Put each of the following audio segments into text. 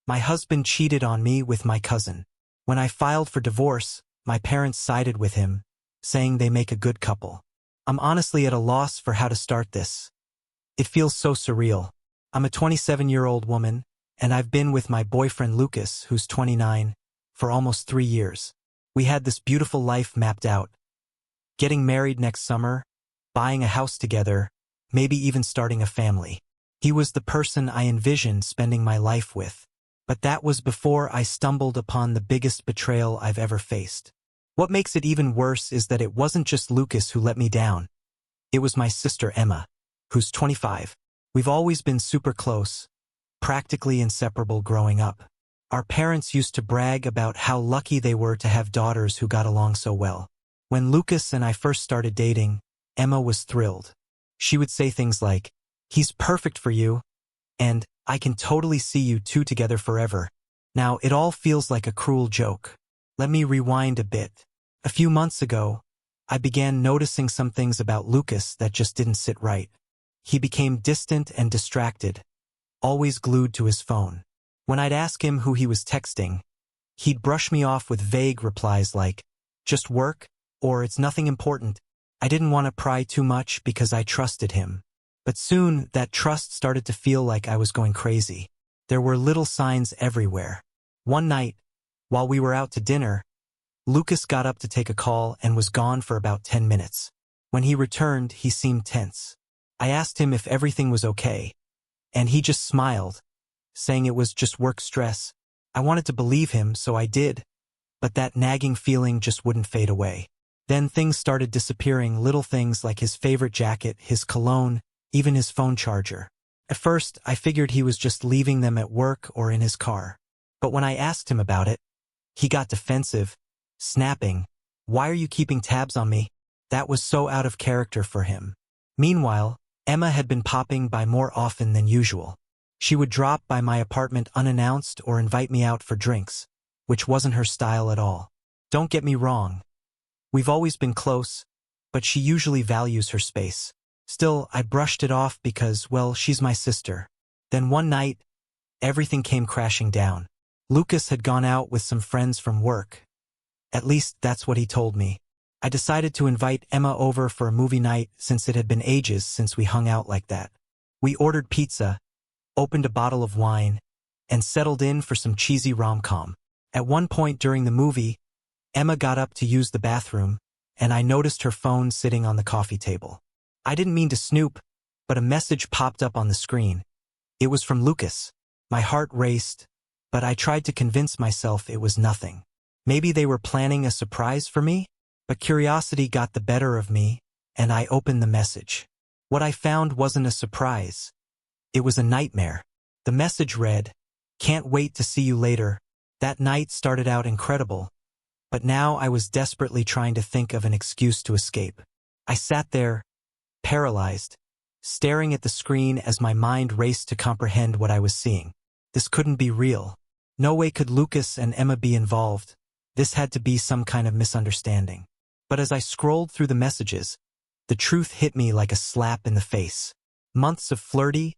My husband cheated on me with my cousin. When I filed for divorce, my parents sided with him, saying they make a good couple. I'm honestly at a loss for how to start this. It feels so surreal. I'm a 27-year-old woman, and I've been with my boyfriend Lucas, who's 29, for almost 3 years. We had this beautiful life mapped out. Getting married next summer, buying a house together, maybe even starting a family. He was the person I envisioned spending my life with. But that was before I stumbled upon the biggest betrayal I've ever faced. What makes it even worse is that it wasn't just Lucas who let me down. It was my sister Emma, who's 25. We've always been super close, practically inseparable growing up. Our parents used to brag about how lucky they were to have daughters who got along so well. When Lucas and I first started dating, Emma was thrilled. She would say things like, "He's perfect for you," and "I can totally see you two together forever." Now, it all feels like a cruel joke. Let me rewind a bit. A few months ago, I began noticing some things about Lucas that just didn't sit right. He became distant and distracted, always glued to his phone. When I'd ask him who he was texting, he'd brush me off with vague replies like, "Just work," or "It's nothing important." I didn't want to pry too much because I trusted him. But soon, that trust started to feel like I was going crazy. There were little signs everywhere. One night, while we were out to dinner, Lucas got up to take a call and was gone for about 10 minutes. When he returned, he seemed tense. I asked him if everything was okay, and he just smiled, saying it was just work stress. I wanted to believe him, so I did, but that nagging feeling just wouldn't fade away. Then things started disappearing, little things like his favorite jacket, his cologne, even his phone charger. At first, I figured he was just leaving them at work or in his car. But when I asked him about it, he got defensive, snapping, "Why are you keeping tabs on me?" That was so out of character for him. Meanwhile, Emma had been popping by more often than usual. She would drop by my apartment unannounced or invite me out for drinks, which wasn't her style at all. Don't get me wrong. We've always been close, but she usually values her space. Still, I brushed it off because, well, she's my sister. Then one night, everything came crashing down. Lucas had gone out with some friends from work. At least that's what he told me. I decided to invite Emma over for a movie night since it had been ages since we hung out like that. We ordered pizza, opened a bottle of wine, and settled in for some cheesy rom-com. At one point during the movie, Emma got up to use the bathroom, and I noticed her phone sitting on the coffee table. I didn't mean to snoop, but a message popped up on the screen. It was from Lucas. My heart raced, but I tried to convince myself it was nothing. Maybe they were planning a surprise for me? But curiosity got the better of me, and I opened the message. What I found wasn't a surprise. It was a nightmare. The message read, "Can't wait to see you later." That night started out incredible, but now I was desperately trying to think of an excuse to escape. I sat there, paralyzed, staring at the screen as my mind raced to comprehend what I was seeing. This couldn't be real. No way could Lucas and Emma be involved. This had to be some kind of misunderstanding. But as I scrolled through the messages, the truth hit me like a slap in the face. Months of flirty,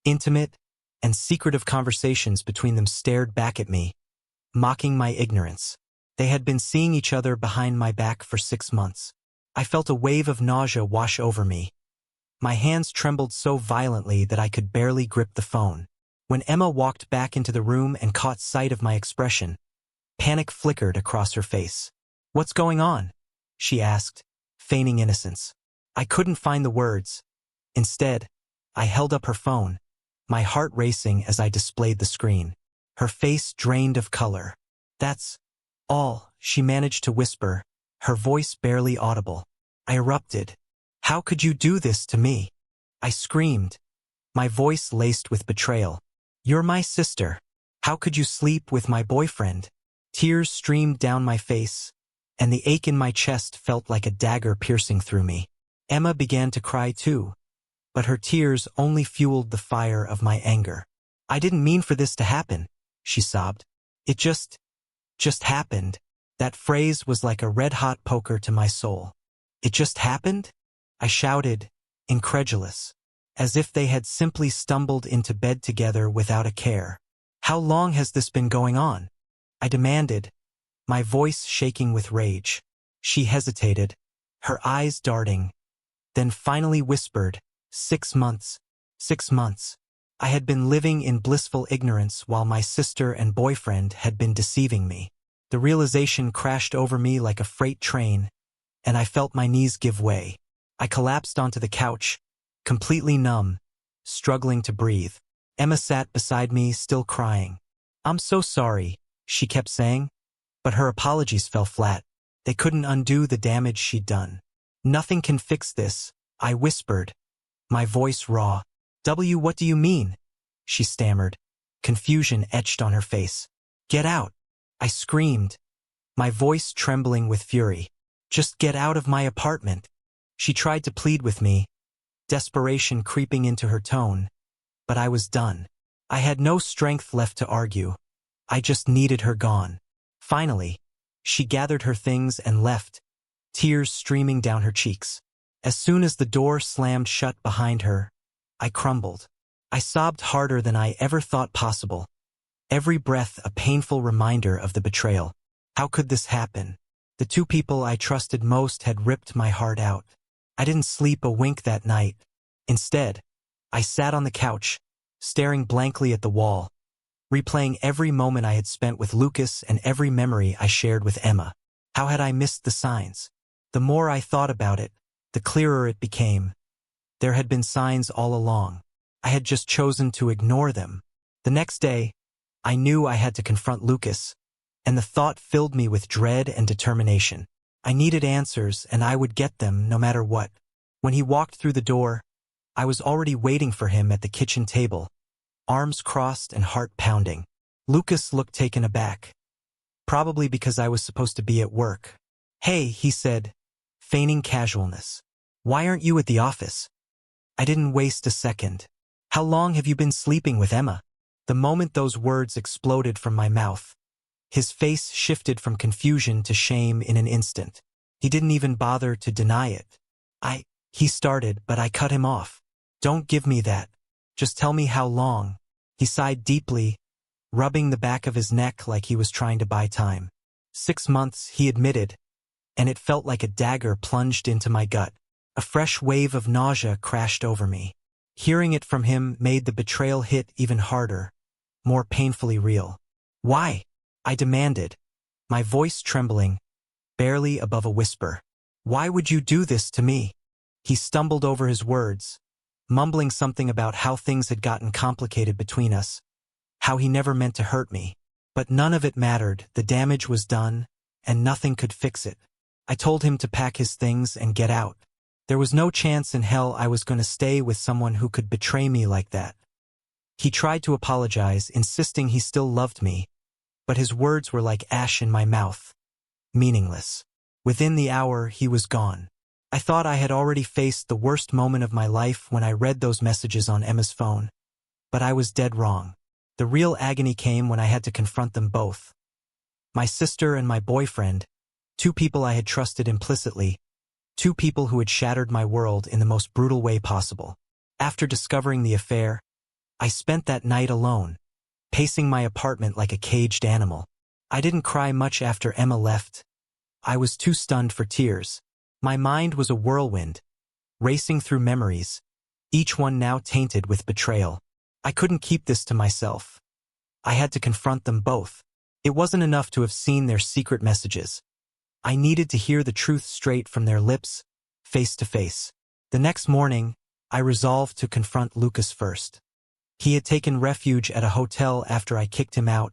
intimate, and secretive conversations between them stared back at me, mocking my ignorance. They had been seeing each other behind my back for 6 months. I felt a wave of nausea wash over me. My hands trembled so violently that I could barely grip the phone. When Emma walked back into the room and caught sight of my expression, panic flickered across her face. "What's going on?" she asked, feigning innocence. I couldn't find the words. Instead, I held up her phone, my heart racing as I displayed the screen. Her face drained of color. "That's all," she managed to whisper, her voice barely audible. I erupted. "How could you do this to me?" I screamed, my voice laced with betrayal. "You're my sister. How could you sleep with my boyfriend?" Tears streamed down my face, and the ache in my chest felt like a dagger piercing through me. Emma began to cry too, but her tears only fueled the fire of my anger. "I didn't mean for this to happen," she sobbed. "It just happened." That phrase was like a red-hot poker to my soul. "It just happened?" I shouted, incredulous, as if they had simply stumbled into bed together without a care. How long has this been going on? I demanded, my voice shaking with rage. She hesitated, her eyes darting, then finally whispered, 6 months. 6 months. I had been living in blissful ignorance while my sister and boyfriend had been deceiving me. The realization crashed over me like a freight train, and I felt my knees give way. I collapsed onto the couch, completely numb, struggling to breathe. Emma sat beside me, still crying. I'm so sorry, she kept saying, but her apologies fell flat. They couldn't undo the damage she'd done. Nothing can fix this, I whispered, my voice raw. What do you mean? She stammered, confusion etched on her face. Get out, I screamed, my voice trembling with fury. Just get out of my apartment. She tried to plead with me, desperation creeping into her tone, but I was done. I had no strength left to argue. I just needed her gone. Finally, she gathered her things and left, tears streaming down her cheeks. As soon as the door slammed shut behind her, I crumbled. I sobbed harder than I ever thought possible. Every breath a painful reminder of the betrayal. How could this happen? The two people I trusted most had ripped my heart out. I didn't sleep a wink that night. Instead, I sat on the couch, staring blankly at the wall, replaying every moment I had spent with Lucas and every memory I shared with Emma. How had I missed the signs? The more I thought about it, the clearer it became. There had been signs all along. I had just chosen to ignore them. The next day, I knew I had to confront Lucas, and the thought filled me with dread and determination. I needed answers, and I would get them no matter what. When he walked through the door, I was already waiting for him at the kitchen table, arms crossed and heart pounding. Lucas looked taken aback, probably because I was supposed to be at work. Hey, he said, feigning casualness. Why aren't you at the office? I didn't waste a second. How long have you been sleeping with Emma? The moment those words exploded from my mouth, his face shifted from confusion to shame in an instant. He didn't even bother to deny it. He started, but I cut him off. Don't give me that. Just tell me how long. He sighed deeply, rubbing the back of his neck like he was trying to buy time. 6 months, he admitted, and it felt like a dagger plunged into my gut. A fresh wave of nausea crashed over me. Hearing it from him made the betrayal hit even harder, more painfully real. Why? I demanded, my voice trembling, barely above a whisper. Why would you do this to me? He stumbled over his words, mumbling something about how things had gotten complicated between us, how he never meant to hurt me. But none of it mattered. The damage was done, and nothing could fix it. I told him to pack his things and get out. There was no chance in hell I was going to stay with someone who could betray me like that. He tried to apologize, insisting he still loved me, but his words were like ash in my mouth, meaningless. Within the hour, he was gone. I thought I had already faced the worst moment of my life when I read those messages on Emma's phone, but I was dead wrong. The real agony came when I had to confront them both. My sister and my boyfriend, two people I had trusted implicitly, two people who had shattered my world in the most brutal way possible. After discovering the affair, I spent that night alone, pacing my apartment like a caged animal. I didn't cry much after Emma left. I was too stunned for tears. My mind was a whirlwind, racing through memories, each one now tainted with betrayal. I couldn't keep this to myself. I had to confront them both. It wasn't enough to have seen their secret messages. I needed to hear the truth straight from their lips, face to face. The next morning, I resolved to confront Lucas first. He had taken refuge at a hotel after I kicked him out,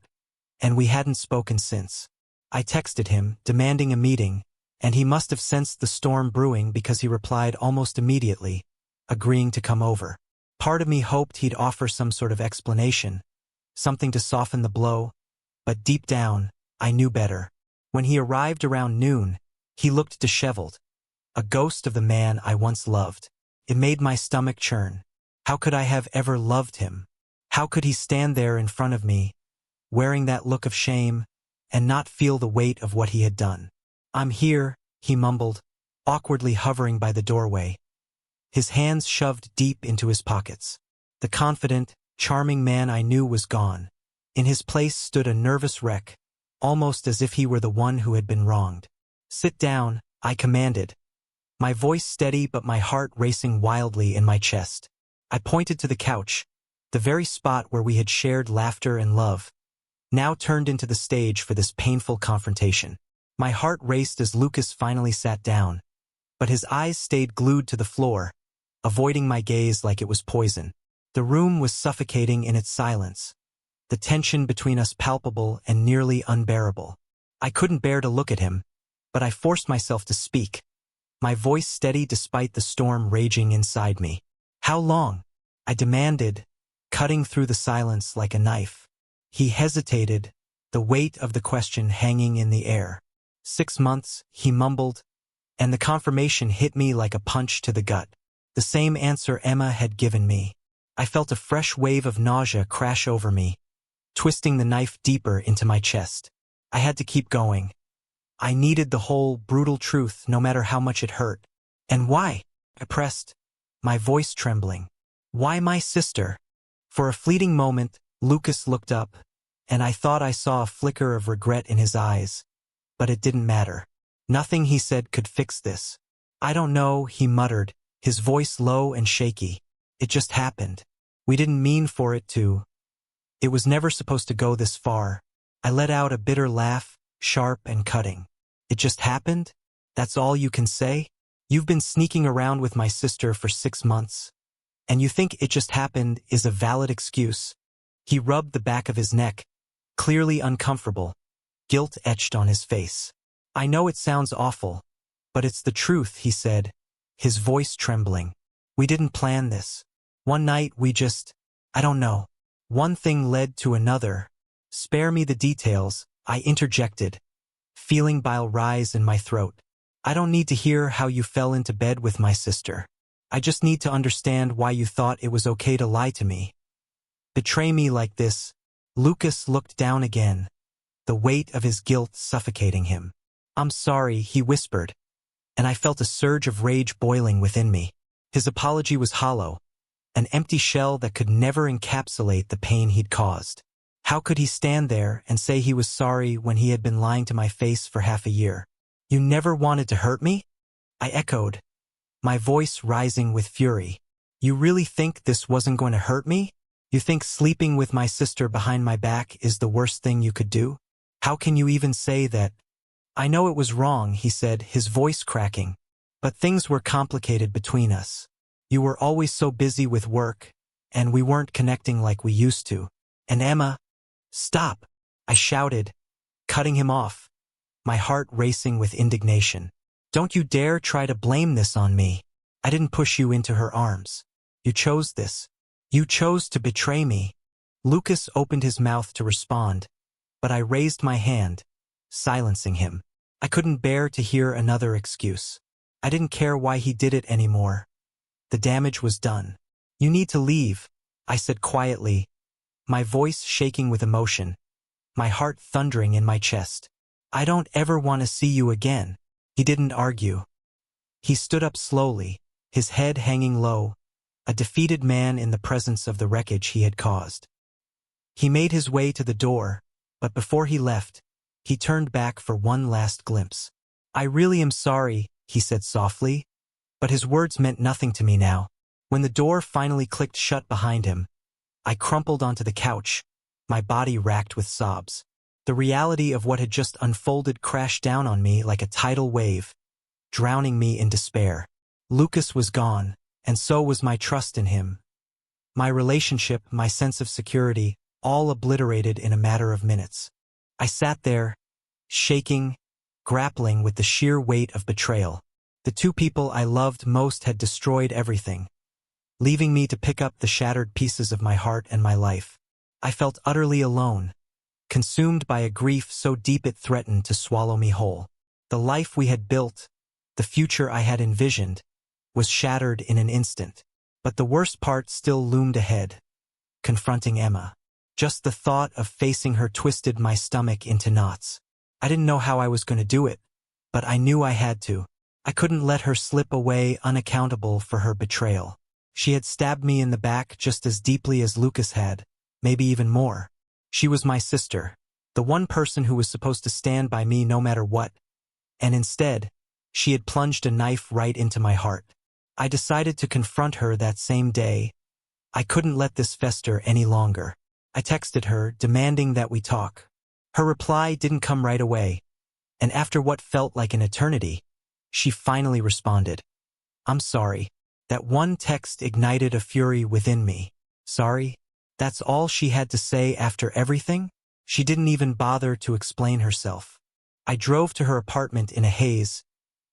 and we hadn't spoken since. I texted him, demanding a meeting, and he must have sensed the storm brewing because he replied almost immediately, agreeing to come over. Part of me hoped he'd offer some sort of explanation, something to soften the blow, but deep down, I knew better. When he arrived around noon, he looked disheveled, a ghost of the man I once loved. It made my stomach churn. How could I have ever loved him? How could he stand there in front of me, wearing that look of shame, and not feel the weight of what he had done? I'm here, he mumbled, awkwardly hovering by the doorway, his hands shoved deep into his pockets. The confident, charming man I knew was gone. In his place stood a nervous wreck, almost as if he were the one who had been wronged. "Sit down," I commanded, my voice steady but my heart racing wildly in my chest. I pointed to the couch, the very spot where we had shared laughter and love, now turned into the stage for this painful confrontation. My heart raced as Lucas finally sat down, but his eyes stayed glued to the floor, avoiding my gaze like it was poison. The room was suffocating in its silence, the tension between us palpable and nearly unbearable. I couldn't bear to look at him, but I forced myself to speak, my voice steady despite the storm raging inside me. "How long?" I demanded, cutting through the silence like a knife. He hesitated, the weight of the question hanging in the air. "6 months," he mumbled, and the confirmation hit me like a punch to the gut. The same answer Emma had given me. I felt a fresh wave of nausea crash over me, twisting the knife deeper into my chest. I had to keep going. I needed the whole, brutal truth, no matter how much it hurt. "And why?" I pressed, my voice trembling. "Why my sister?" For a fleeting moment, Lucas looked up, and I thought I saw a flicker of regret in his eyes. But it didn't matter. Nothing he said could fix this. "I don't know," he muttered, his voice low and shaky. "It just happened. We didn't mean for it to. It was never supposed to go this far." I let out a bitter laugh, sharp and cutting. "It just happened? That's all you can say? You've been sneaking around with my sister for 6 months, and you think it just happened is a valid excuse?" He rubbed the back of his neck, clearly uncomfortable, guilt etched on his face. "I know it sounds awful, but it's the truth," he said, his voice trembling. "We didn't plan this. One night I don't know. One thing led to another." "Spare me the details," I interjected, feeling bile rise in my throat. "I don't need to hear how you fell into bed with my sister. I just need to understand why you thought it was okay to lie to me. Betray me like this." Lucas looked down again, the weight of his guilt suffocating him. "I'm sorry," he whispered, and I felt a surge of rage boiling within me. His apology was hollow, an empty shell that could never encapsulate the pain he'd caused. How could he stand there and say he was sorry when he had been lying to my face for half a year? "You never wanted to hurt me?" I echoed, my voice rising with fury. "You really think this wasn't going to hurt me? You think sleeping with my sister behind my back is the worst thing you could do? How can you even say that?" "I know it was wrong," he said, his voice cracking, "but things were complicated between us. You were always so busy with work, and we weren't connecting like we used to. And Emma—" "Stop!" I shouted, cutting him off, my heart racing with indignation. "Don't you dare try to blame this on me. I didn't push you into her arms. You chose this. You chose to betray me." Lucas opened his mouth to respond, but I raised my hand, silencing him. I couldn't bear to hear another excuse. I didn't care why he did it anymore. The damage was done. "You need to leave," I said quietly, my voice shaking with emotion, my heart thundering in my chest. "I don't ever want to see you again." He didn't argue. He stood up slowly, his head hanging low, a defeated man in the presence of the wreckage he had caused. He made his way to the door, but before he left, he turned back for one last glimpse. "I really am sorry," he said softly, but his words meant nothing to me now. When the door finally clicked shut behind him, I crumpled onto the couch, my body racked with sobs. The reality of what had just unfolded crashed down on me like a tidal wave, drowning me in despair. Lucas was gone, and so was my trust in him. My relationship, my sense of security, all obliterated in a matter of minutes. I sat there, shaking, grappling with the sheer weight of betrayal. The two people I loved most had destroyed everything, leaving me to pick up the shattered pieces of my heart and my life. I felt utterly alone, consumed by a grief so deep it threatened to swallow me whole. The life we had built, the future I had envisioned, was shattered in an instant. But the worst part still loomed ahead, confronting Emma. Just the thought of facing her twisted my stomach into knots. I didn't know how I was going to do it, but I knew I had to. I couldn't let her slip away unaccountable for her betrayal. She had stabbed me in the back just as deeply as Lucas had, maybe even more. She was my sister, the one person who was supposed to stand by me no matter what, and instead, she had plunged a knife right into my heart. I decided to confront her that same day. I couldn't let this fester any longer. I texted her, demanding that we talk. Her reply didn't come right away, and after what felt like an eternity, she finally responded. I'm sorry. That one text ignited a fury within me. Sorry? That's all she had to say after everything? She didn't even bother to explain herself. I drove to her apartment in a haze,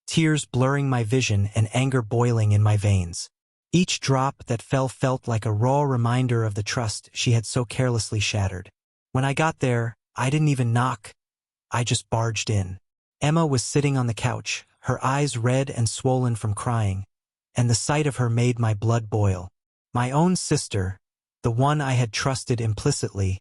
tears blurring my vision and anger boiling in my veins. Each drop that fell felt like a raw reminder of the trust she had so carelessly shattered. When I got there, I didn't even knock. I just barged in. Emma was sitting on the couch, her eyes red and swollen from crying, and the sight of her made my blood boil. My own sister, the one I had trusted implicitly,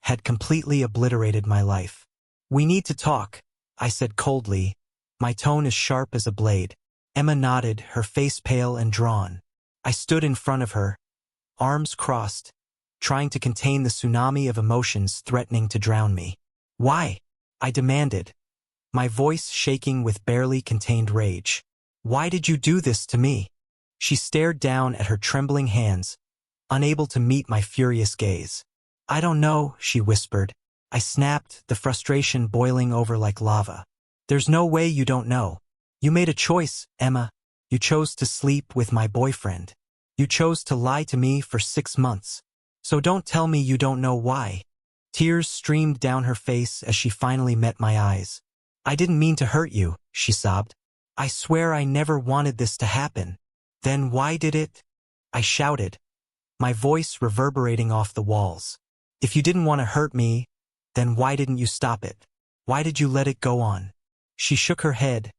had completely obliterated my life. We need to talk, I said coldly, my tone as sharp as a blade. Emma nodded, her face pale and drawn. I stood in front of her, arms crossed, trying to contain the tsunami of emotions threatening to drown me. Why? I demanded, my voice shaking with barely contained rage. Why did you do this to me? She stared down at her trembling hands, unable to meet my furious gaze. I don't know, she whispered. I snapped, the frustration boiling over like lava. There's no way you don't know. You made a choice, Emma. You chose to sleep with my boyfriend. You chose to lie to me for 6 months. So don't tell me you don't know why. Tears streamed down her face as she finally met my eyes. I didn't mean to hurt you, she sobbed. I swear I never wanted this to happen. Then why did it? I shouted, my voice reverberating off the walls. If you didn't want to hurt me, then why didn't you stop it? Why did you let it go on? She shook her head,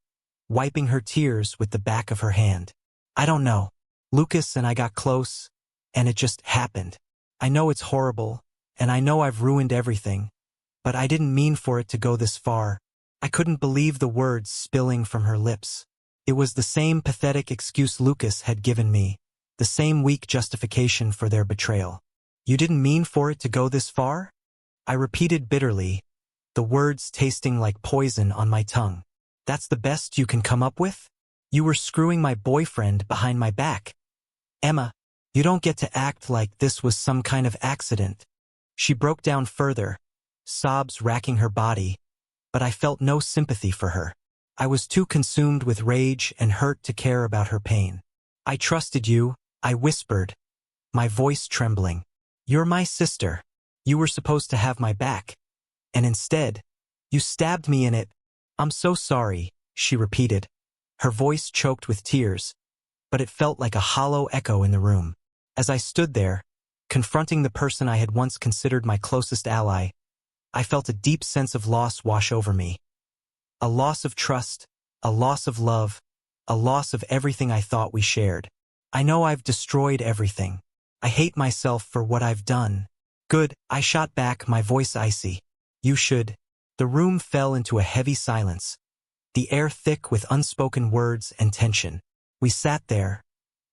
wiping her tears with the back of her hand. I don't know. Lucas and I got close, and it just happened. I know it's horrible, and I know I've ruined everything, but I didn't mean for it to go this far. I couldn't believe the words spilling from her lips. It was the same pathetic excuse Lucas had given me, the same weak justification for their betrayal. You didn't mean for it to go this far? I repeated bitterly, the words tasting like poison on my tongue. That's the best you can come up with? You were screwing my boyfriend behind my back. Emma, you don't get to act like this was some kind of accident. She broke down further, sobs racking her body, but I felt no sympathy for her. I was too consumed with rage and hurt to care about her pain. I trusted you, I whispered, my voice trembling. You're my sister. You were supposed to have my back. And instead, you stabbed me in it. I'm so sorry, she repeated, her voice choked with tears, but it felt like a hollow echo in the room. As I stood there, confronting the person I had once considered my closest ally, I felt a deep sense of loss wash over me. A loss of trust, a loss of love, a loss of everything I thought we shared. I know I've destroyed everything. I hate myself for what I've done. Good, I shot back, my voice icy. You should. The room fell into a heavy silence, the air thick with unspoken words and tension. We sat there,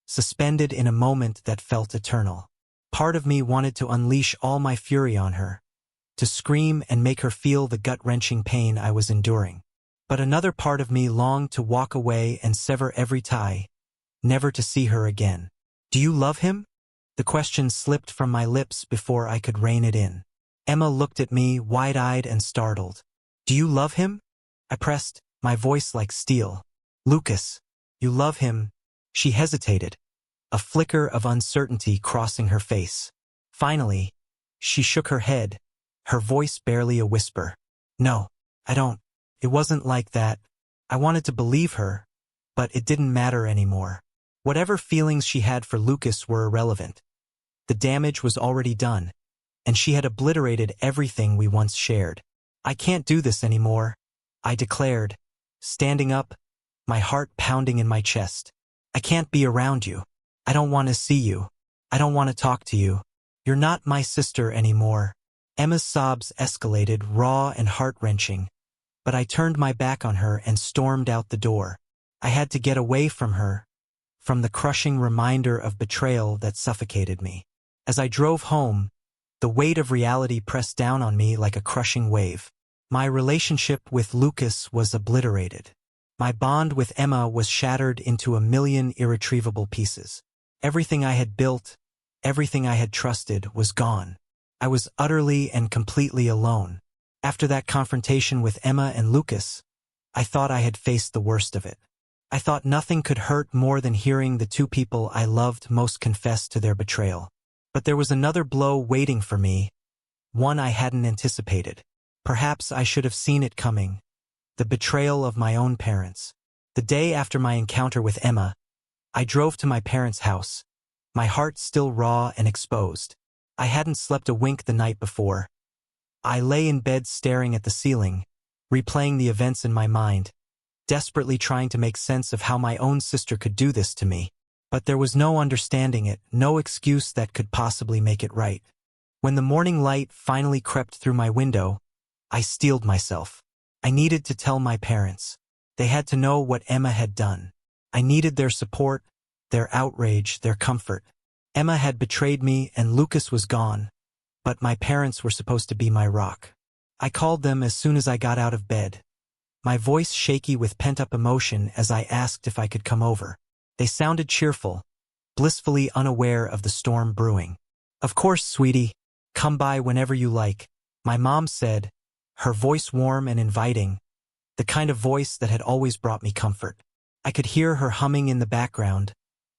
suspended in a moment that felt eternal. Part of me wanted to unleash all my fury on her, to scream and make her feel the gut-wrenching pain I was enduring. But another part of me longed to walk away and sever every tie, never to see her again. Do you love him? The question slipped from my lips before I could rein it in. Emma looked at me, wide-eyed and startled. Do you love him? I pressed, my voice like steel. Lucas, you love him? She hesitated, a flicker of uncertainty crossing her face. Finally, she shook her head, her voice barely a whisper. No, I don't. It wasn't like that. I wanted to believe her, but it didn't matter anymore. Whatever feelings she had for Lucas were irrelevant. The damage was already done, and she had obliterated everything we once shared. I can't do this anymore, I declared, standing up, my heart pounding in my chest. I can't be around you. I don't want to see you. I don't want to talk to you. You're not my sister anymore. Emma's sobs escalated, raw and heart-wrenching, but I turned my back on her and stormed out the door. I had to get away from her, from the crushing reminder of betrayal that suffocated me. As I drove home, The weight of reality pressed down on me like a crushing wave. My relationship with Lucas was obliterated. My bond with Emma was shattered into a million irretrievable pieces. Everything I had built, everything I had trusted, was gone. I was utterly and completely alone. After that confrontation with Emma and Lucas, I thought I had faced the worst of it. I thought nothing could hurt more than hearing the two people I loved most confess to their betrayal. But there was another blow waiting for me, one I hadn't anticipated. Perhaps I should have seen it coming. The betrayal of my own parents. The day after my encounter with Emma, I drove to my parents' house, my heart still raw and exposed. I hadn't slept a wink the night before. I lay in bed staring at the ceiling, replaying the events in my mind, desperately trying to make sense of how my own sister could do this to me. But there was no understanding it, no excuse that could possibly make it right. When the morning light finally crept through my window, I steeled myself. I needed to tell my parents. They had to know what Emma had done. I needed their support, their outrage, their comfort. Emma had betrayed me and Lucas was gone, but my parents were supposed to be my rock. I called them as soon as I got out of bed, my voice shaky with pent-up emotion as I asked if I could come over. They sounded cheerful, blissfully unaware of the storm brewing. "Of course, sweetie. Come by whenever you like," my mom said, her voice warm and inviting, the kind of voice that had always brought me comfort. I could hear her humming in the background,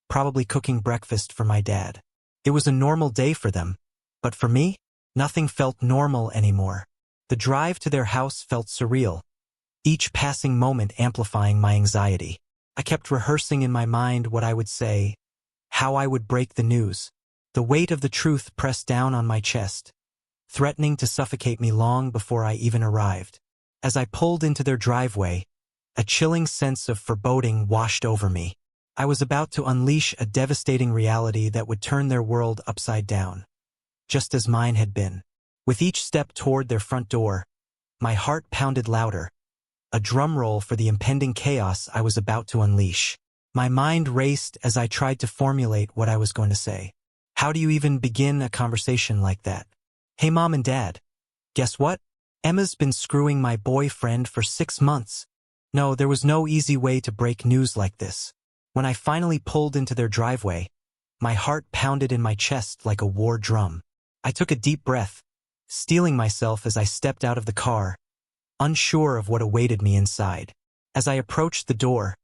probably cooking breakfast for my dad. It was a normal day for them, but for me, nothing felt normal anymore. The drive to their house felt surreal, each passing moment amplifying my anxiety. I kept rehearsing in my mind what I would say, how I would break the news. The weight of the truth pressed down on my chest, threatening to suffocate me long before I even arrived. As I pulled into their driveway, a chilling sense of foreboding washed over me. I was about to unleash a devastating reality that would turn their world upside down, just as mine had been. With each step toward their front door, my heart pounded louder, a drum roll for the impending chaos I was about to unleash. My mind raced as I tried to formulate what I was going to say. How do you even begin a conversation like that? "Hey Mom and Dad, guess what? Emma's been screwing my boyfriend for 6 months. No, there was no easy way to break news like this. When I finally pulled into their driveway, my heart pounded in my chest like a war drum. I took a deep breath, steeling myself as I stepped out of the car, unsure of what awaited me inside. As I approached the door,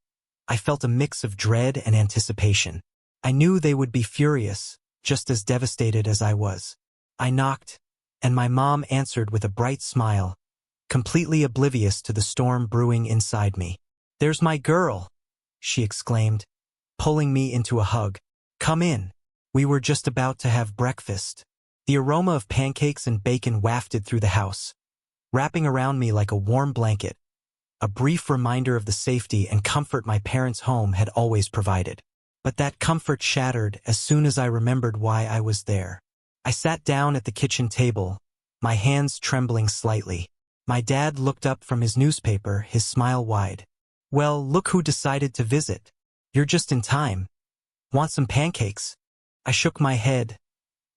I felt a mix of dread and anticipation. I knew they would be furious, just as devastated as I was. I knocked, and my mom answered with a bright smile, completely oblivious to the storm brewing inside me. "There's my girl," she exclaimed, pulling me into a hug. "Come in. We were just about to have breakfast." The aroma of pancakes and bacon wafted through the house, wrapping around me like a warm blanket, a brief reminder of the safety and comfort my parents' home had always provided. But that comfort shattered as soon as I remembered why I was there. I sat down at the kitchen table, my hands trembling slightly. My dad looked up from his newspaper, his smile wide. "Well, look who decided to visit. You're just in time. Want some pancakes?" I shook my head,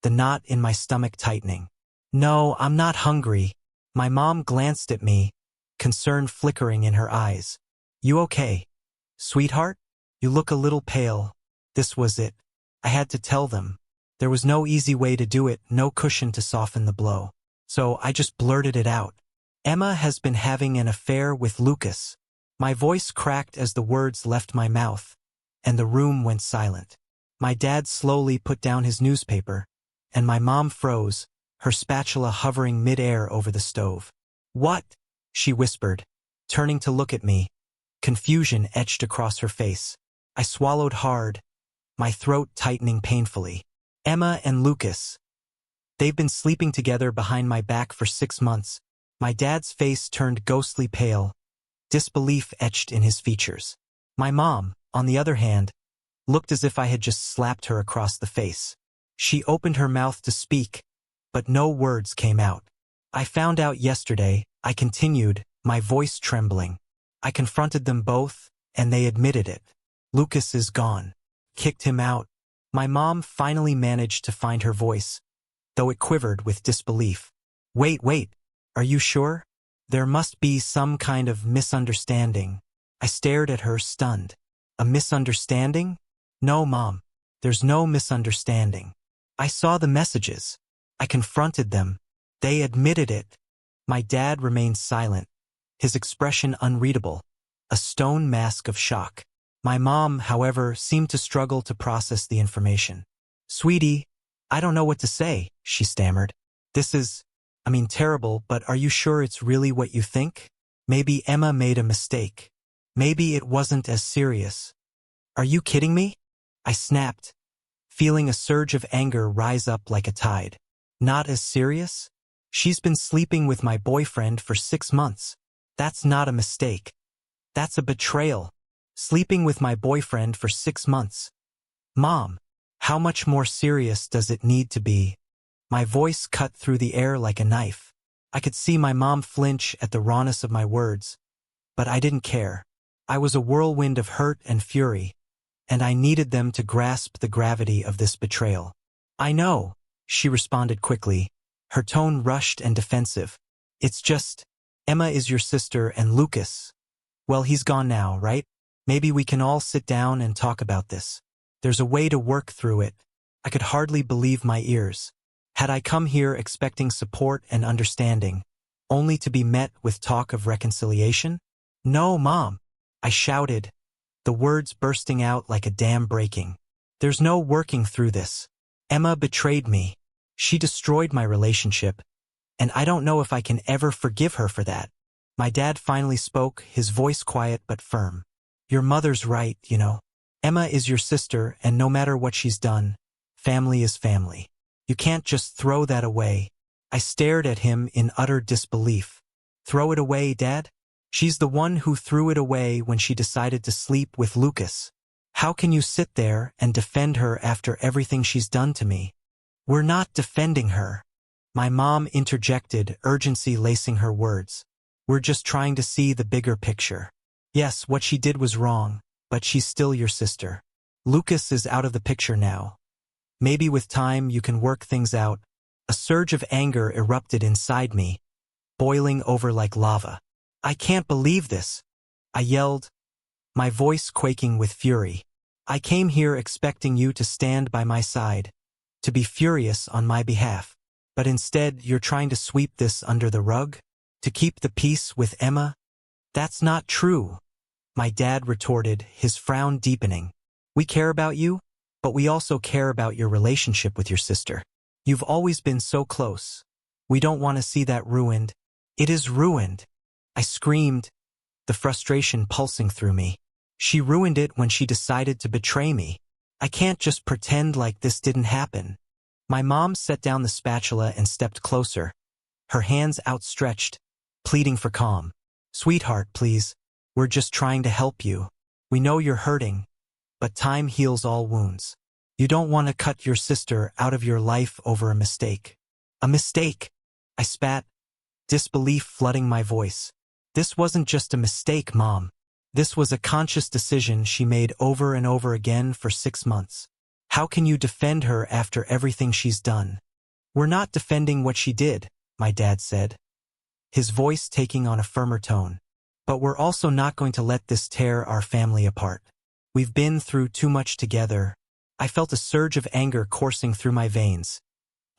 the knot in my stomach tightening. "No, I'm not hungry." My mom glanced at me, concern flickering in her eyes. "You okay, sweetheart? You look a little pale." This was it. I had to tell them. There was no easy way to do it, no cushion to soften the blow. So I just blurted it out. "Emma has been having an affair with Lucas." My voice cracked as the words left my mouth, and the room went silent. My dad slowly put down his newspaper, and my mom froze, her spatula hovering mid-air over the stove. "What?" she whispered, turning to look at me, confusion etched across her face. I swallowed hard, my throat tightening painfully. "Emma and Lucas. They've been sleeping together behind my back for 6 months." My dad's face turned ghostly pale, disbelief etched in his features. My mom, on the other hand, looked as if I had just slapped her across the face. She opened her mouth to speak, but no words came out. "I found out yesterday," I continued, my voice trembling. "I confronted them both, and they admitted it. Lucas is gone. Kicked him out." My mom finally managed to find her voice, though it quivered with disbelief. Wait, are you sure? There must be some kind of misunderstanding. I stared at her, stunned. A misunderstanding? No, Mom. There's no misunderstanding. I saw the messages. I confronted them. They admitted it. My dad remained silent, his expression unreadable, a stone mask of shock. My mom, however, seemed to struggle to process the information. Sweetie, I don't know what to say, she stammered. This is, terrible, but are you sure it's really what you think? Maybe Emma made a mistake. Maybe it wasn't as serious. Are you kidding me? I snapped, feeling a surge of anger rise up like a tide. Not as serious? She's been sleeping with my boyfriend for 6 months. That's not a mistake. That's a betrayal. Sleeping with my boyfriend for 6 months. Mom, how much more serious does it need to be? My voice cut through the air like a knife. I could see my mom flinch at the rawness of my words, but I didn't care. I was a whirlwind of hurt and fury, and I needed them to grasp the gravity of this betrayal. I know, she responded quickly, her tone rushed and defensive. It's just, Emma is your sister and Lucas. Well, he's gone now, right? Maybe we can all sit down and talk about this. There's a way to work through it. I could hardly believe my ears. Had I come here expecting support and understanding, only to be met with talk of reconciliation? No, Mom, I shouted, the words bursting out like a dam breaking. There's no working through this. Emma betrayed me. She destroyed my relationship, and I don't know if I can ever forgive her for that. My dad finally spoke, his voice quiet but firm. Your mother's right, you know. Emma is your sister, and no matter what she's done, family is family. You can't just throw that away. I stared at him in utter disbelief. Throw it away, Dad? She's the one who threw it away when she decided to sleep with Lucas. How can you sit there and defend her after everything she's done to me? We're not defending her. My mom interjected, urgency lacing her words. We're just trying to see the bigger picture. Yes, what she did was wrong, but she's still your sister. Lucas is out of the picture now. Maybe with time you can work things out. A surge of anger erupted inside me, boiling over like lava. I can't believe this, I yelled, my voice quaking with fury. I came here expecting you to stand by my side, to be furious on my behalf. But instead you're trying to sweep this under the rug? To keep the peace with Emma? That's not true, my dad retorted, his frown deepening. We care about you, but we also care about your relationship with your sister. You've always been so close. We don't want to see that ruined. It is ruined, I screamed, the frustration pulsing through me. She ruined it when she decided to betray me. I can't just pretend like this didn't happen. My mom set down the spatula and stepped closer, her hands outstretched, pleading for calm. Sweetheart, please. We're just trying to help you. We know you're hurting, but time heals all wounds. You don't want to cut your sister out of your life over a mistake. A mistake, I spat, disbelief flooding my voice. This wasn't just a mistake, Mom. This was a conscious decision she made over and over again for 6 months. How can you defend her after everything she's done? We're not defending what she did, my dad said, his voice taking on a firmer tone. But we're also not going to let this tear our family apart. We've been through too much together. I felt a surge of anger coursing through my veins,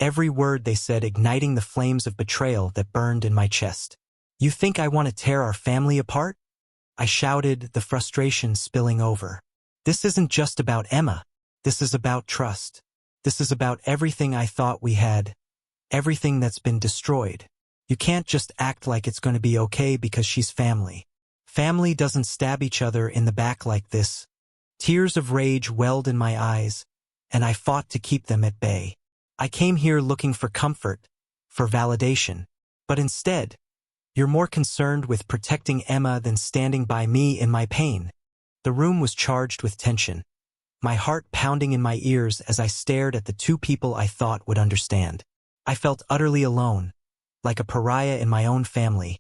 every word they said igniting the flames of betrayal that burned in my chest. You think I want to tear our family apart? I shouted, the frustration spilling over. This isn't just about Emma. This is about trust. This is about everything I thought we had, everything that's been destroyed. You can't just act like it's going to be okay because she's family. Family doesn't stab each other in the back like this. Tears of rage welled in my eyes, and I fought to keep them at bay. I came here looking for comfort, for validation, but instead, you're more concerned with protecting Emma than standing by me in my pain. The room was charged with tension, my heart pounding in my ears as I stared at the two people I thought would understand. I felt utterly alone, like a pariah in my own family,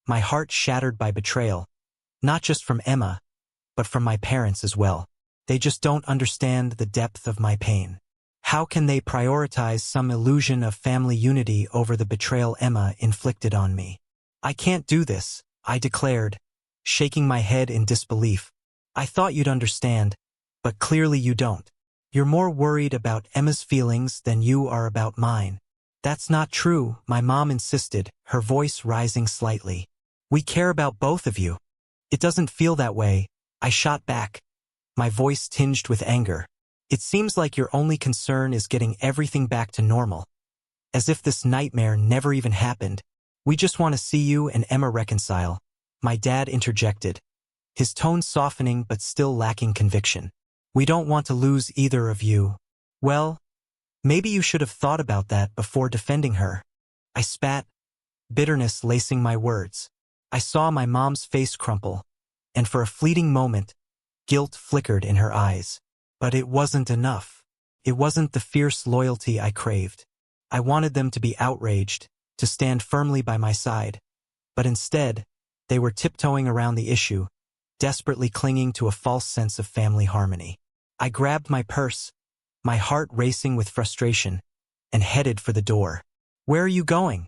my heart shattered by betrayal, not just from Emma, but from my parents as well. They just don't understand the depth of my pain. How can they prioritize some illusion of family unity over the betrayal Emma inflicted on me? I can't do this, I declared, shaking my head in disbelief. I thought you'd understand, but clearly you don't. You're more worried about Emma's feelings than you are about mine. That's not true, my mom insisted, her voice rising slightly. We care about both of you. It doesn't feel that way, I shot back, my voice tinged with anger. It seems like your only concern is getting everything back to normal. As if this nightmare never even happened. We just want to see you and Emma reconcile, my dad interjected, his tone softening but still lacking conviction. We don't want to lose either of you. Well, maybe you should have thought about that before defending her. I spat, bitterness lacing my words. I saw my mom's face crumple, and for a fleeting moment, guilt flickered in her eyes. But it wasn't enough. It wasn't the fierce loyalty I craved. I wanted them to be outraged, to stand firmly by my side. But instead, they were tiptoeing around the issue, desperately clinging to a false sense of family harmony. I grabbed my purse, my heart racing with frustration, and headed for the door. Where are you going?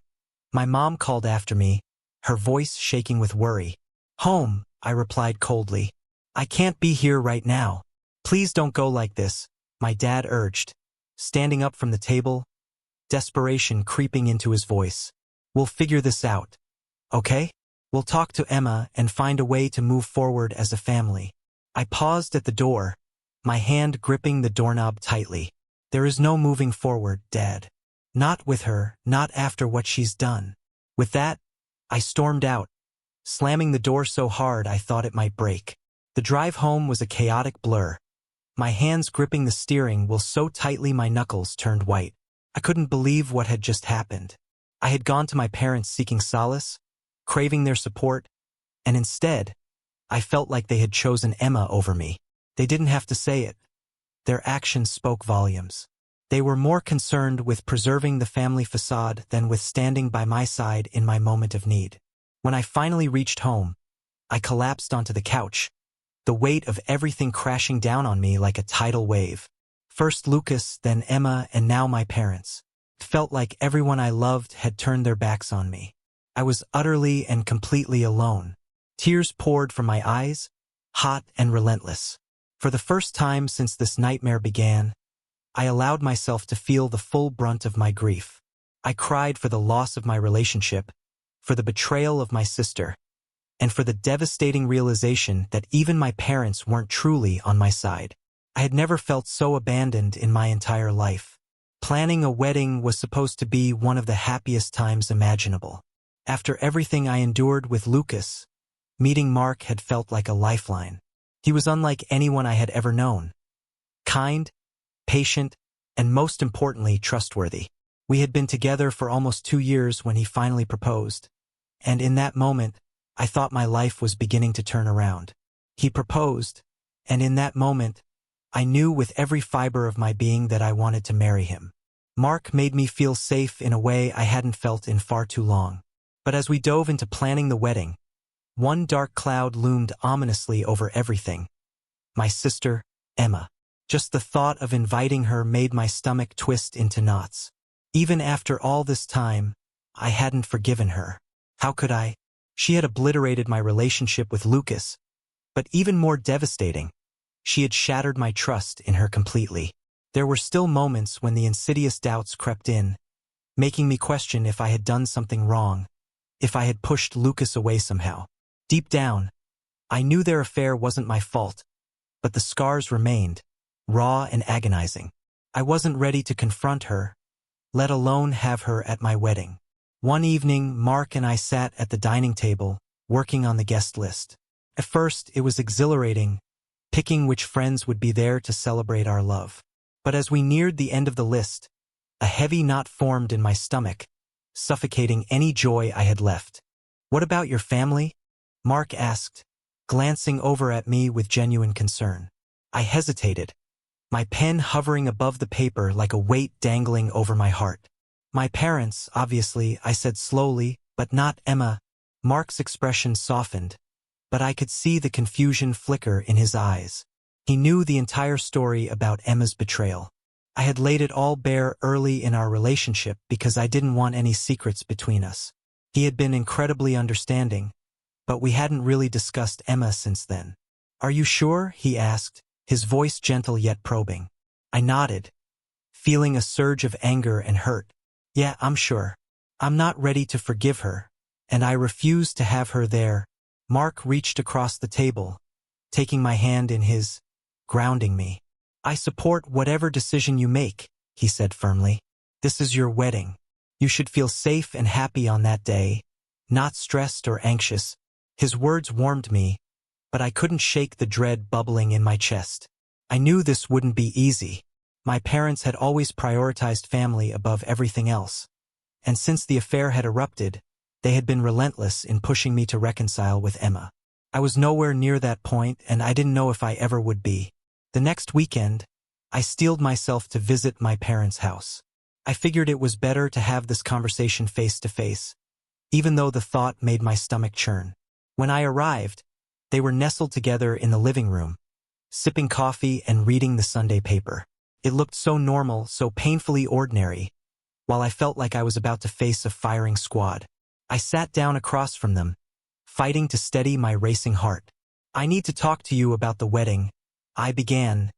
My mom called after me, her voice shaking with worry. Home, I replied coldly. I can't be here right now. Please don't go like this, my dad urged, standing up from the table, desperation creeping into his voice. We'll figure this out, okay? We'll talk to Emma and find a way to move forward as a family. I paused at the door, my hand gripping the doorknob tightly. There is no moving forward, Dad. Not with her, not after what she's done. With that, I stormed out, slamming the door so hard I thought it might break. The drive home was a chaotic blur. My hands gripping the steering wheel so tightly my knuckles turned white. I couldn't believe what had just happened. I had gone to my parents seeking solace, craving their support, and instead, I felt like they had chosen Emma over me. They didn't have to say it. Their actions spoke volumes. They were more concerned with preserving the family facade than with standing by my side in my moment of need. When I finally reached home, I collapsed onto the couch, the weight of everything crashing down on me like a tidal wave. First Lucas, then Emma, and now my parents. It felt like everyone I loved had turned their backs on me. I was utterly and completely alone. Tears poured from my eyes, hot and relentless. For the first time since this nightmare began, I allowed myself to feel the full brunt of my grief. I cried for the loss of my relationship, for the betrayal of my sister, and for the devastating realization that even my parents weren't truly on my side. I had never felt so abandoned in my entire life. Planning a wedding was supposed to be one of the happiest times imaginable. After everything I endured with Lucas, meeting Mark had felt like a lifeline. He was unlike anyone I had ever known. Kind, patient, and most importantly, trustworthy. We had been together for almost 2 years when he finally proposed, and in that moment, I thought my life was beginning to turn around. He proposed, and in that moment, I knew with every fiber of my being that I wanted to marry him. Mark made me feel safe in a way I hadn't felt in far too long. But as we dove into planning the wedding, one dark cloud loomed ominously over everything. My sister, Emma. Just the thought of inviting her made my stomach twist into knots. Even after all this time, I hadn't forgiven her. How could I? She had obliterated my relationship with Lucas, but even more devastating, she had shattered my trust in her completely. There were still moments when the insidious doubts crept in, making me question if I had done something wrong, if I had pushed Lucas away somehow. Deep down, I knew their affair wasn't my fault, but the scars remained, raw and agonizing. I wasn't ready to confront her, let alone have her at my wedding. One evening, Mark and I sat at the dining table, working on the guest list. At first, it was exhilarating, picking which friends would be there to celebrate our love. But as we neared the end of the list, a heavy knot formed in my stomach, suffocating any joy I had left. "What about your family?" Mark asked, glancing over at me with genuine concern. I hesitated, my pen hovering above the paper like a weight dangling over my heart. "My parents, obviously," I said slowly, "but not Emma." Mark's expression softened, but I could see the confusion flicker in his eyes. He knew the entire story about Emma's betrayal. I had laid it all bare early in our relationship because I didn't want any secrets between us. He had been incredibly understanding, but we hadn't really discussed Emma since then. "Are you sure?" he asked, his voice gentle yet probing. I nodded, feeling a surge of anger and hurt. "Yeah, I'm sure. I'm not ready to forgive her, and I refuse to have her there." Mark reached across the table, taking my hand in his, grounding me. "I support whatever decision you make," he said firmly. "This is your wedding. You should feel safe and happy on that day, not stressed or anxious." His words warmed me, but I couldn't shake the dread bubbling in my chest. I knew this wouldn't be easy. My parents had always prioritized family above everything else, and since the affair had erupted, they had been relentless in pushing me to reconcile with Emma. I was nowhere near that point, and I didn't know if I ever would be. The next weekend, I steeled myself to visit my parents' house. I figured it was better to have this conversation face to face, even though the thought made my stomach churn. When I arrived, they were nestled together in the living room, sipping coffee and reading the Sunday paper. It looked so normal, so painfully ordinary, while I felt like I was about to face a firing squad. I sat down across from them, fighting to steady my racing heart. "I need to talk to you about the wedding," I began,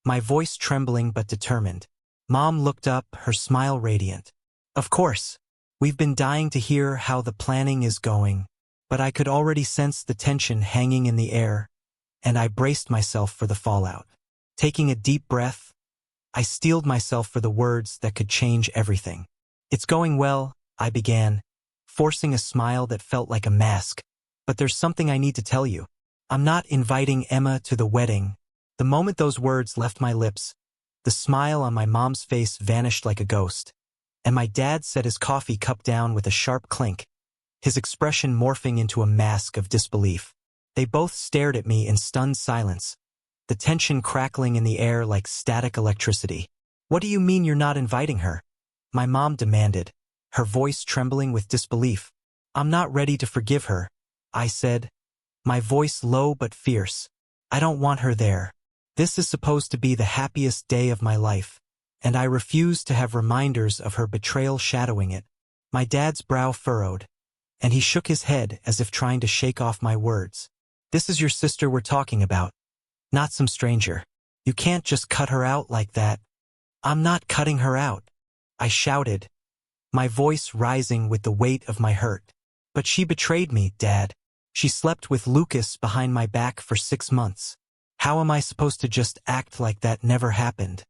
my voice trembling but determined. Mom looked up, her smile radiant. "Of course. We've been dying to hear how the planning is going." But I could already sense the tension hanging in the air, and I braced myself for the fallout. Taking a deep breath, I steeled myself for the words that could change everything. "It's going well," I began, forcing a smile that felt like a mask. "But there's something I need to tell you. I'm not inviting Emma to the wedding." The moment those words left my lips, the smile on my mom's face vanished like a ghost, and my dad set his coffee cup down with a sharp clink, his expression morphing into a mask of disbelief. They both stared at me in stunned silence, the tension crackling in the air like static electricity. "What do you mean you're not inviting her?" my mom demanded, her voice trembling with disbelief. "I'm not ready to forgive her," I said, my voice low but fierce. "I don't want her there. This is supposed to be the happiest day of my life, and I refuse to have reminders of her betrayal shadowing it." My dad's brow furrowed, and he shook his head as if trying to shake off my words. "This is your sister we're talking about, not some stranger. You can't just cut her out like that." "I'm not cutting her out," I shouted, my voice rising with the weight of my hurt. "But she betrayed me, Dad. She slept with Lucas behind my back for 6 months. How am I supposed to just act like that never happened?"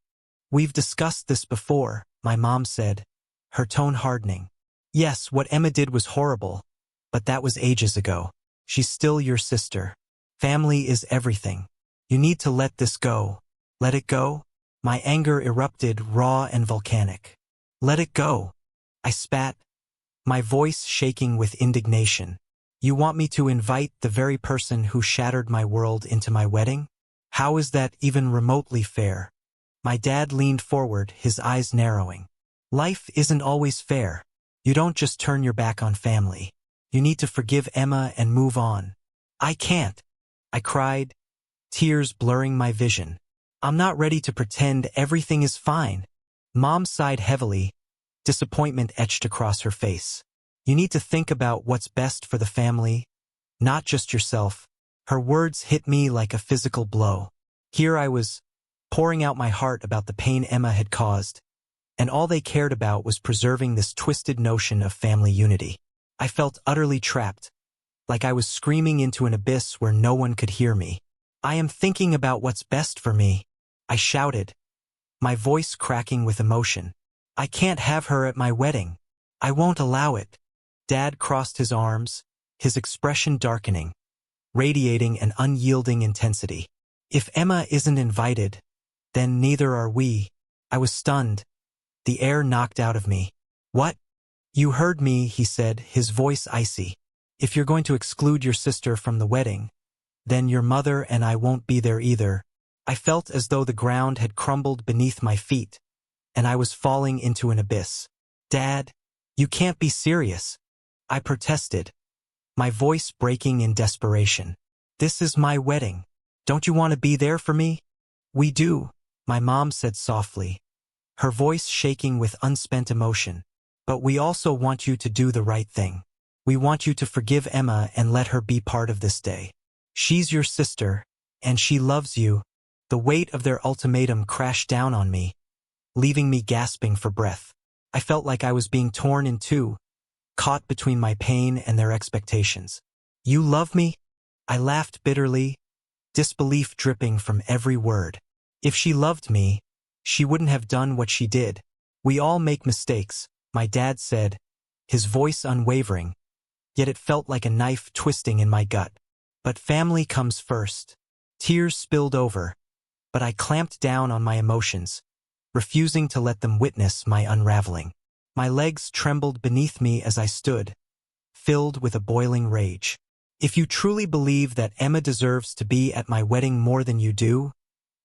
"We've discussed this before," my mom said, her tone hardening. "Yes, what Emma did was horrible, but that was ages ago. She's still your sister. Family is everything. You need to let this go." "Let it go?" My anger erupted, raw and volcanic. "Let it go," I spat, my voice shaking with indignation. "You want me to invite the very person who shattered my world into my wedding? How is that even remotely fair?" My dad leaned forward, his eyes narrowing. "Life isn't always fair. You don't just turn your back on family. You need to forgive Emma and move on." "I can't," I cried, tears blurring my vision. "I'm not ready to pretend everything is fine." Mom sighed heavily, disappointment etched across her face. "You need to think about what's best for the family, not just yourself." Her words hit me like a physical blow. Here I was, pouring out my heart about the pain Emma had caused, and all they cared about was preserving this twisted notion of family unity. I felt utterly trapped, like I was screaming into an abyss where no one could hear me. "I am thinking about what's best for me," I shouted, my voice cracking with emotion. "I can't have her at my wedding. I won't allow it." Dad crossed his arms, his expression darkening, radiating an unyielding intensity. "If Emma isn't invited, then neither are we." I was stunned, the air knocked out of me. "What?" "You heard me," he said, his voice icy. "If you're going to exclude your sister from the wedding, then your mother and I won't be there either." I felt as though the ground had crumbled beneath my feet, and I was falling into an abyss. "Dad, you can't be serious," I protested, my voice breaking in desperation. "This is my wedding. Don't you want to be there for me?" "We do," my mom said softly, her voice shaking with unspent emotion. But we also want you to do the right thing. We want you to forgive Emma and let her be part of this day. She's your sister, and she loves you. The weight of their ultimatum crashed down on me, leaving me gasping for breath. I felt like I was being torn in two, caught between my pain and their expectations. You love me? I laughed bitterly, disbelief dripping from every word. If she loved me, she wouldn't have done what she did. We all make mistakes, my dad said, his voice unwavering, yet it felt like a knife twisting in my gut. But family comes first. Tears spilled over, but I clamped down on my emotions, refusing to let them witness my unraveling. My legs trembled beneath me as I stood, filled with a boiling rage. If you truly believe that Emma deserves to be at my wedding more than you do,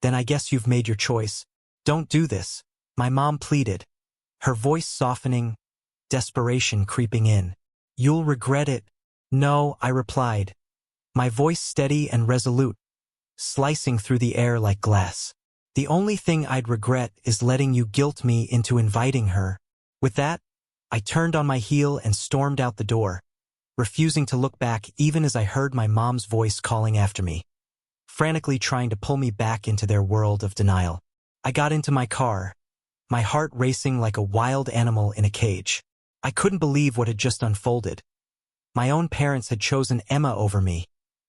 then I guess you've made your choice. Don't do this, my mom pleaded, her voice softening, desperation creeping in. You'll regret it. No, I replied, my voice steady and resolute, slicing through the air like glass. The only thing I'd regret is letting you guilt me into inviting her. With that, I turned on my heel and stormed out the door, refusing to look back even as I heard my mom's voice calling after me, frantically trying to pull me back into their world of denial. I got into my car, my heart racing like a wild animal in a cage. I couldn't believe what had just unfolded. My own parents had chosen Emma over me,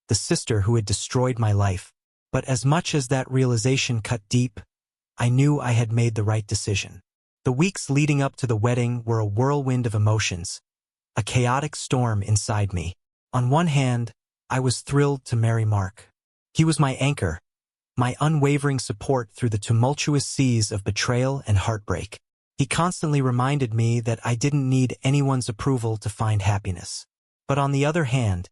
the sister who had destroyed my life. But as much as that realization cut deep, I knew I had made the right decision. The weeks leading up to the wedding were a whirlwind of emotions, a chaotic storm inside me. On one hand, I was thrilled to marry Mark. He was my anchor, my unwavering support through the tumultuous seas of betrayal and heartbreak. He constantly reminded me that I didn't need anyone's approval to find happiness. But on the other hand,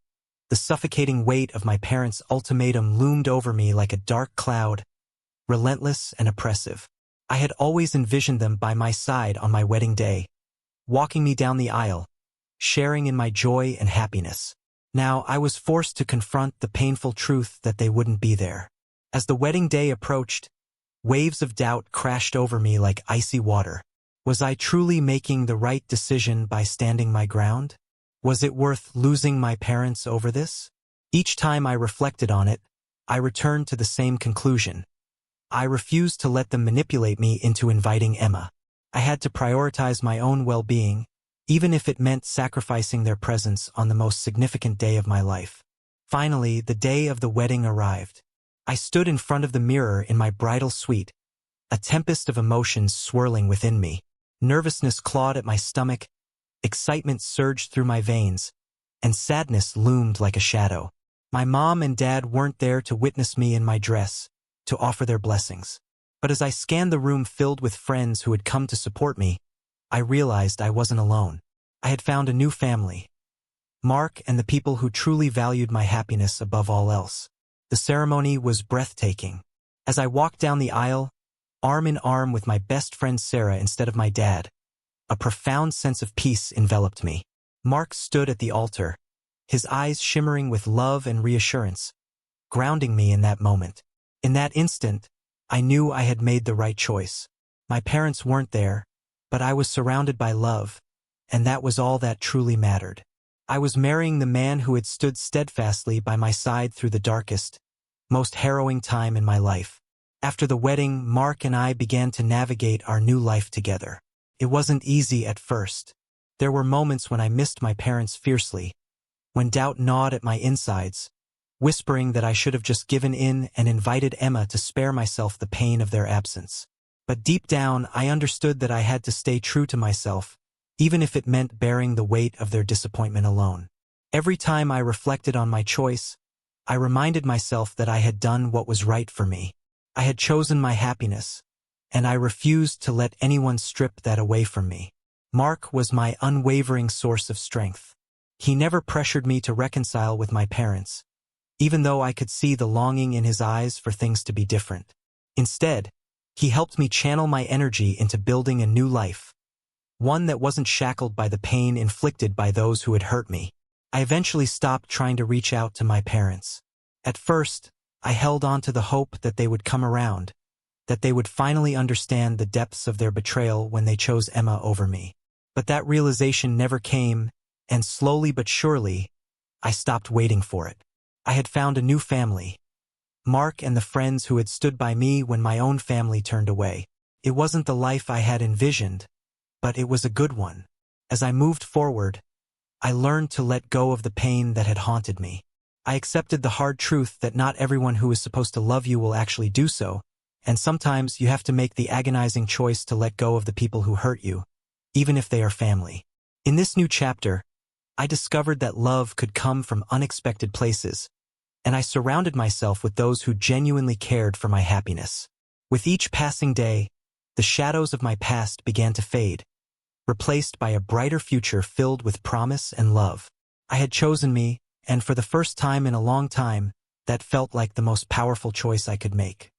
the suffocating weight of my parents' ultimatum loomed over me like a dark cloud, relentless and oppressive. I had always envisioned them by my side on my wedding day, walking me down the aisle, sharing in my joy and happiness. Now I was forced to confront the painful truth that they wouldn't be there. As the wedding day approached, waves of doubt crashed over me like icy water. Was I truly making the right decision by standing my ground? Was it worth losing my parents over this? Each time I reflected on it, I returned to the same conclusion. I refused to let them manipulate me into inviting Emma. I had to prioritize my own well-being, even if it meant sacrificing their presence on the most significant day of my life. Finally, the day of the wedding arrived. I stood in front of the mirror in my bridal suite, a tempest of emotions swirling within me. Nervousness clawed at my stomach, excitement surged through my veins, and sadness loomed like a shadow. My mom and dad weren't there to witness me in my dress, to offer their blessings. But as I scanned the room filled with friends who had come to support me, I realized I wasn't alone. I had found a new family, Mark and the people who truly valued my happiness above all else. The ceremony was breathtaking. As I walked down the aisle, arm in arm with my best friend Sarah instead of my dad, a profound sense of peace enveloped me. Mark stood at the altar, his eyes shimmering with love and reassurance, grounding me in that moment. In that instant, I knew I had made the right choice. My parents weren't there, but I was surrounded by love, and that was all that truly mattered. I was marrying the man who had stood steadfastly by my side through the darkest, most harrowing time in my life. After the wedding, Mark and I began to navigate our new life together. It wasn't easy at first. There were moments when I missed my parents fiercely, when doubt gnawed at my insides, whispering that I should have just given in and invited Emma to spare myself the pain of their absence. But deep down, I understood that I had to stay true to myself, even if it meant bearing the weight of their disappointment alone. Every time I reflected on my choice, I reminded myself that I had done what was right for me. I had chosen my happiness, and I refused to let anyone strip that away from me. Mark was my unwavering source of strength. He never pressured me to reconcile with my parents, even though I could see the longing in his eyes for things to be different. Instead, he helped me channel my energy into building a new life, one that wasn't shackled by the pain inflicted by those who had hurt me. I eventually stopped trying to reach out to my parents. At first, I held on to the hope that they would come around, that they would finally understand the depths of their betrayal when they chose Emma over me. But that realization never came, and slowly but surely, I stopped waiting for it. I had found a new family, Mark and the friends who had stood by me when my own family turned away. It wasn't the life I had envisioned, but it was a good one. As I moved forward, I learned to let go of the pain that had haunted me. I accepted the hard truth that not everyone who is supposed to love you will actually do so, and sometimes you have to make the agonizing choice to let go of the people who hurt you, even if they are family. In this new chapter, I discovered that love could come from unexpected places, and I surrounded myself with those who genuinely cared for my happiness. With each passing day, the shadows of my past began to fade, replaced by a brighter future filled with promise and love. I had chosen me, and for the first time in a long time, that felt like the most powerful choice I could make.